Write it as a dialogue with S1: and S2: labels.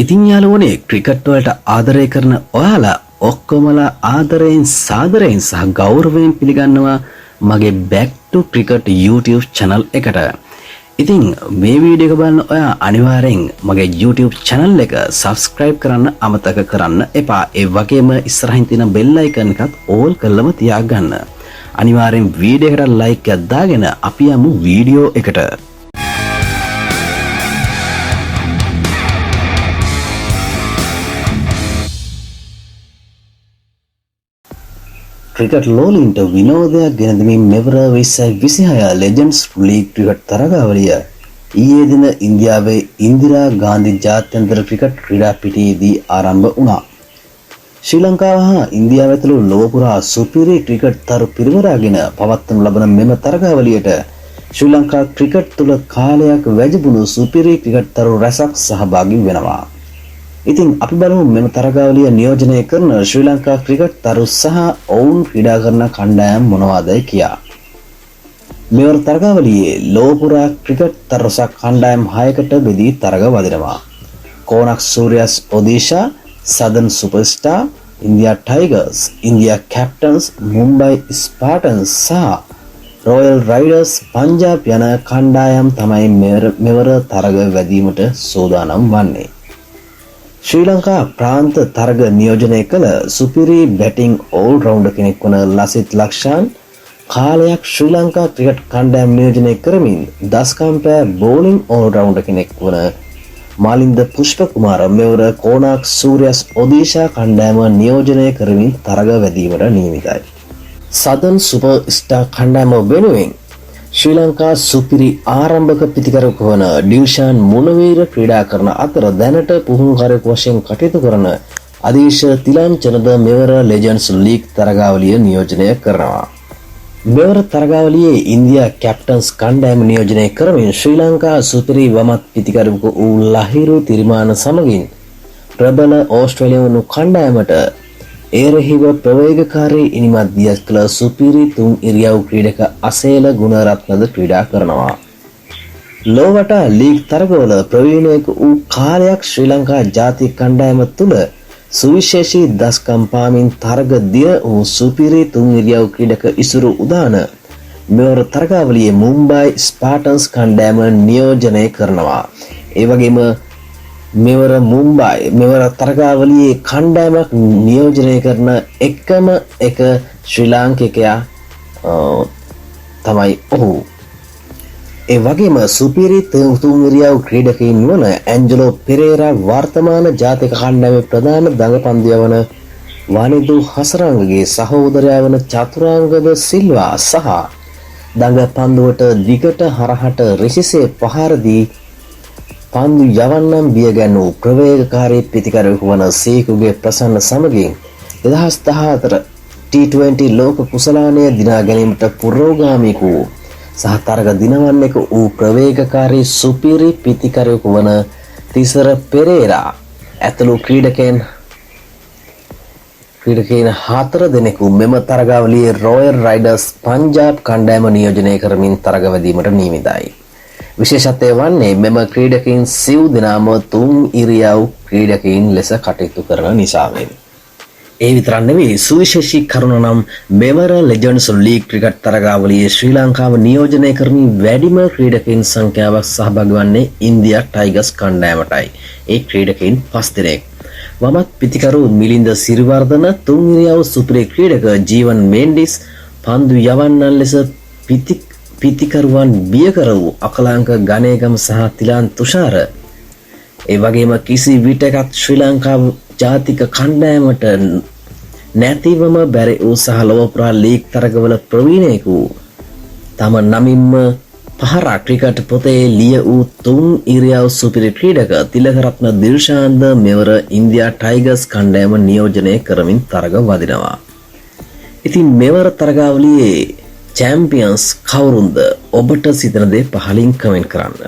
S1: ඉතින් යාළුවනේ ක්‍රිකට් වලට ආදරය කරන ඔයාලා ඔක්කොමලා ආදරයෙන් සාදරයෙන් සහ ගෞරවයෙන් පිළිගන්නවා මගේ back to cricket YouTube channel එකට. ඉතින් මේ වීඩියෝ එක බලන ඔයා අනිවාර්යෙන් මගේ YouTube channel එක subscribe කරන්න අමතක කරන්න එපා. ඒ වගේම ඉස්සරහින් තියෙන bell icon එකත් all කරලම තියාගන්න. අනිවාර්යෙන් වීඩියෝ එකට like එකක් දාගෙන අපි යමු වීඩියෝ එකට. ක්‍රිකට් ලෝලින්ට විනෝදයක් ගෙන දෙමින් මෙවර 2026 ලෙජන්ඩ්ස් ලීග් ක්‍රිකට් තරගාවලිය ඊයේ දින ඉන්දියාවේ ඉන්දිරා ගාන්ධි ජාත්‍යන්තර ක්‍රිකට් ක්‍රීඩා පිටියේදී ආරම්භ වුණා. ශ්‍රී ලංකාව හා ඉන්දියාව ඇතුළු ලොව පුරා සුපිරි ක්‍රිකට් තරු පිරිවරාගෙන පවත්වනු ලබන මෙම තරගාවලියට ශ්‍රී ලංකා ක්‍රිකට් තුළ කාලයක් වැජඹුණු සුපිරි ක්‍රිකට් තරු රැසක් සහභාගී වෙනවා. ඉතින් අපි බලමු මෙම තරගාවලිය නියෝජනය කරන ශ්‍රී ලංකා ක්‍රිකට් තරු සහ ඔවුන් ක්‍රීඩා කරන කණ්ඩායම් මොනවාදයි කියා. මෙවර තරගාවලියේ ලොව පුරා ක්‍රිකට් තරු කණ්ඩායම් 6කට බෙදී තරග වදිනවා. කොනක් සූර්යස් Odisha, සදර්න් superstar, India ටයිගර්ස්, India කැප්ටන්ස්, Mumbai ස්පාටන්ස් සහ රොයල් රයිඩර්ස් පංජාබ් යන කණ්ඩායම් තමයි මෙවර තරග වැදීමට සූදානම් වන්නේ. ශ්‍රී ලංකා ප්‍රාන්ත තරග නියෝජනය කළ සුපිරි බැටිං ඕල් රවුන්ඩර් කෙනෙක් වන ලසිත් ලක්ෂාන් කාලයක් ශ්‍රී ලංකා ක්‍රිකට් කණ්ඩායම් නියෝජනය කරමින් දස්කම්පෑ බෝලිං ඕල් රවුන්ඩර් කෙනෙක් වන මාලින්ද පුෂ්පකුමාර මෙවර කොනක් සූර්යස් ඔඩිෂා කණ්ඩායම නියෝජනය කරමින් තරග වැදීමට නියමිතයි. සදර්න් සුපර් ස්ටාර් කණ්ඩායම වෙනුවෙන් ශ්‍රී ලංකා සුපිරි ආරම්භක පිතිකරුවෙකු වන ඩිවිෂන් මුණවීර ක්‍රීඩා කරන අතර දැනට පුහුණුකරුවෙකු වශයෙන් කටයුතු කරන අදීශ තිලංචනද මෙවර ලෙජන්ඩ්ස් ලීග් තරගාවලිය නියෝජනය කරනවා. මෙවර තරගාවලියේ ඉන්දියා කැප්ටන්ස් කණ්ඩායම නියෝජනය කරමින් ශ්‍රී ලංකා සුපිරි වමත් පිතිකරුවෙකු වූ ලහිරු තිරිමාන සමගින් ප්‍රබල ඕස්ට්‍රේලියානු කණ්ඩායමට එරෙහිව ප්‍රවේගකාරී ඉනිමත් දියත් කළ සුපිරි තුන් ඉරියව් ක්‍රීඩක අසේල ගුණරත්නද ක්‍රීඩා කරනවා. ලෝවට ලීග් තරගවල ප්‍රවීණයෙකු වූ කාලයක් ශ්‍රී ලංකා ජාතික කණ්ඩායම තුළ සුවිශේෂී දස්කම් පාමින් තරග දින වූ සුපිරි තුන් ඉරියව් ක්‍රීඩක ඉසුරු උදාන මෙවර තරගාවලියේ මුම්බයි ස්පාටන්ස් කණ්ඩායම නියෝජනය කරනවා. ඒ වගේම මෙවර තරගාවලියේ කණ්ඩායමක් නියෝජනය කරන එකම එක ශ්‍රී ලාංකිකයා තමයි ඔහු. ඒ වගේම සුපිරි තුන් ඉරියව් ක්‍රීඩකයින් වන ඇන්ජලෝ පෙරේරා වර්තමාන ජාතික කණ්ඩායමේ ප්‍රධාන දඟපන්දුව වන වනිදු හසරංගගේ සහෝදරයා වන චතුරාංගද සිල්වා සහ දඟපන්දුවට දිගට හරහට රිසිසේ පහර දී පන්දු යවන්නම් බියගැන්වූ ප්‍රවේගකාරී පිතිකරුවෙකු වන සීකුගේ ප්‍රසන්න සමගින් 2014 T20 ලෝක කුසලානය දිනා ගැනීමට පුරෝගාමික වූ සහ තරග දිනවන්නේක වූ ප්‍රවේගකාරී සුපිරි පිතිකරුවෙකු වන තිසර පෙරේරා ඇතුළු ක්‍රීඩකයන් 4 දෙනෙකු මෙම තරගාවලියේ රොයල් රයිඩර්ස් පංජාබ් කණ්ඩායම නියෝජනය කරමින් තරග වැදීමට නියමිතයි. විශේෂත්වය වන්නේ මෙම ක්‍රීඩකයින් සිව් දෙනාම තුන් ඉරියව් ක්‍රීඩකයින් ලෙස කටයුතු කරන නිසාවෙන්. ඒ විතරක් නෙවෙයි සුවිශේෂී කරුණ නම් මෙවර ලෙජන්ඩ්ස් ලීග් ක්‍රිකට් තරගාවලියේ ශ්‍රී ලංකාව නියෝජනය කරමින් වැඩිම ක්‍රීඩකයින් සංඛ්‍යාවක් සහභාගී වන්නේ ඉන්දියා ටයිගර්ස් කණ්ඩායමටයි. ඒ ක්‍රීඩකයින් 5 දෙනෙක්. වමත් පිතිකරු මිලින්ද සිරිවර්ධන, තුන් ඉරියව් සුපිරි ක්‍රීඩක ජීවන් මෙන්ඩිස්, පන්දු යවන්නන් ලෙස පිතිකරුවන් බියකර වූ අකලාංක ගණේගම සහ තිලාන් තුෂාර, ඒ වගේම කිසි විටකත් ශ්‍රී ලංකා ජාතික කණ්ඩායමට නැතිවම බැරි වූ සහ ලොව පුරා ලීග් තරගවල ප්‍රවීණයෙකු තම නමින්ම පහර ක්‍රිකට් පොතේ ලිය වූ තුන් ඉරියව් සුපිරි ක්‍රීඩක තිලකරත්න දිල්ෂාන්ද මෙවර ඉන්දියා ටයිගර්ස් කණ්ඩායම නියෝජනය කරමින් තරග වදිනවා. ඉතින් මෙවර තරගාවලියේ චැම්පියන්ස් කවුරුන්ද? ඔබට සිතන දේ පහලින් කමෙන්ට් කරන්න.